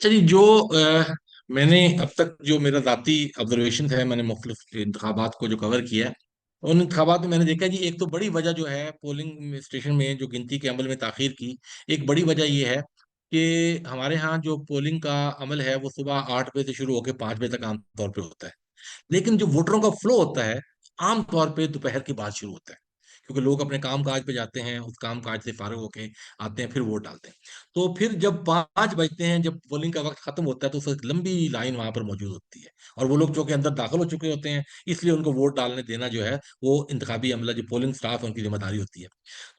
अच्छा जी, जो मैंने अब तक जो मेरा जाती ऑब्जर्वेशन है, मैंने मुख्तलिफ इंतखाबात को जो कवर किया है, उन इंतखाबात में मैंने देखा जी, एक तो बड़ी वजह जो है पोलिंग स्टेशन में जो गिनती के अमल में ताखीर की, एक बड़ी वजह ये है कि हमारे यहाँ जो पोलिंग का अमल है वो सुबह 8 बजे से शुरू होकर 5 बजे तक आमतौर पर होता है। लेकिन जो वोटरों का फ्लो होता है आमतौर पे दोपहर के बाद शुरू होता है, क्योंकि लोग अपने काम काज पे जाते हैं, उस काम काज से फारिग होके आते हैं, फिर वोट डालते हैं। तो फिर जब 5 बजते हैं, जब पोलिंग का वक्त खत्म होता है, तो उसकी लंबी लाइन वहां पर मौजूद होती है। और वो लोग जो कि अंदर दाखिल हो चुके होते हैं, इसलिए उनको वोट डालने देना जो है वो इंतखाबी अमला, जो पोलिंग स्टाफ है, उनकी जिम्मेदारी होती है।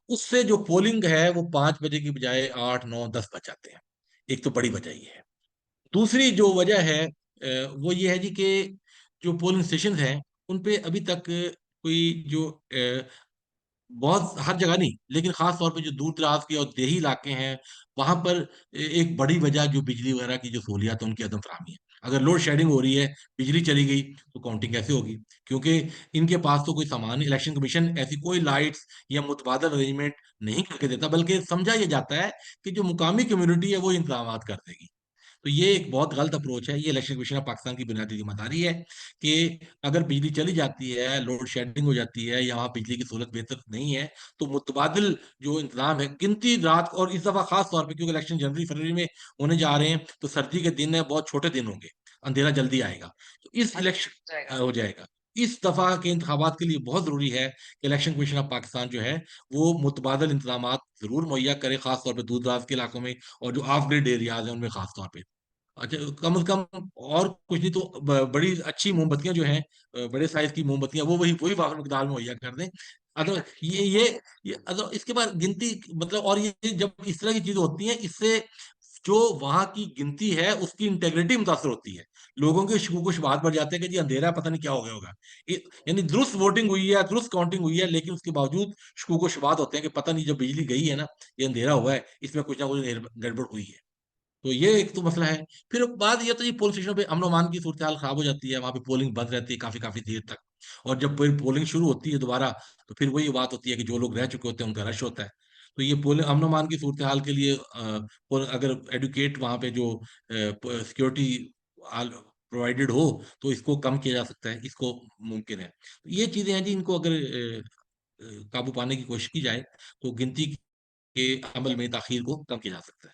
उससे जो पोलिंग है वो 5 बजे की बजाय 8, 9, 10 बज जाते हैं। एक तो बड़ी वजह ये है। दूसरी जो वजह है वो ये है जी कि जो पोलिंग स्टेशन हैं उन पे अभी तक कोई जो बहुत हर जगह नहीं, लेकिन खास तौर पे जो दूर दराज के और देही इलाके हैं, वहां पर एक बड़ी वजह जो बिजली वगैरह की जो सहूलियात है उनकी अदम फराहमी है। अगर लोड शेडिंग हो रही है, बिजली चली गई, तो काउंटिंग कैसे होगी? क्योंकि इनके पास तो कोई सामान नहीं, इलेक्शन कमीशन ऐसी कोई लाइट्स या मुतबादल अरेंजमेंट नहीं करके देता, बल्कि समझा ये जाता है कि जो मुकामी कम्युनिटी है वो इंतजाम कर देगी। तो ये एक बहुत गलत अप्रोच है। ये इलेक्शन कमीशन ऑफ पाकिस्तान की बुनियादी जिम्मेदारी है कि अगर बिजली चली जाती है, लोड शेडिंग हो जाती है या वहाँ बिजली की सहूलत बेहतर नहीं है, तो मुतबादिल जो इंतजाम है, गिनती रात को, और इस दफा खास तौर पे क्योंकि इलेक्शन जनवरी फरवरी में होने जा रहे हैं, तो सर्दी के दिन है, बहुत छोटे दिन होंगे, अंधेरा जल्दी आएगा, तो इस इलेक्शन हो जाएगा। इस दफा के इंतखाबात के लिए बहुत जरूरी है कि इलेक्शन कमीशन ऑफ पाकिस्तान जो है वो मुतबादल इंतजाम जरूर मुहैया करे, खासतौर पर दूर दराज के इलाकों में और जो ऑफ ग्रिड एरियाज हैं उनमें खास तौर पे। अच्छा, कम से कम और कुछ नहीं तो बड़ी अच्छी मोमबत्तियां जो हैं, बड़े साइज की मोमबत्तियां, वो वही वही वाहन मकदार में मुहैया कर दें। अदर ये अदर इसके बाद गिनती, मतलब, और ये जब इस तरह की चीजें होती हैं, इससे जो वहां की गिनती है उसकी इंटेग्रिटी मुतासर होती है। लोगों के शकूक शुबहात बढ़ जाते हैं कि जी अंधेरा है, पता नहीं क्या हो गया होगा। यानी दुरुस्त वोटिंग हुई है, दुरुस्त काउंटिंग हुई है, लेकिन उसके बावजूद शकूक शुबहात होते हैं कि पता नहीं, जब बिजली गई है ना, ये अंधेरा हुआ है, इसमें कुछ ना कुछ गड़बड़ हुई है। तो ये एक तो मसला है। फिर बाद ये तो ये पोलिंग स्टेशन पे अमन अमान की सूरत हाल खराब हो जाती है, वहां पे पोलिंग बंद रहती है काफी काफी देर तक। और जब फिर पोलिंग शुरू होती है दोबारा, तो फिर वही बात होती है कि जो लोग रह चुके होते हैं उनका रश होता है। तो ये पोलिंग अमन अमान की सूरत हाल के लिए अगर एडुकेट वहां पे जो सिक्योरिटी प्रोवाइडेड हो, तो इसको कम किया जा सकता है, इसको मुमकिन है। तो ये चीजें हैं जी, इनको अगर काबू पाने की कोशिश की जाए, तो गिनती के अमल में ताखीर को कम किया जा सकता है।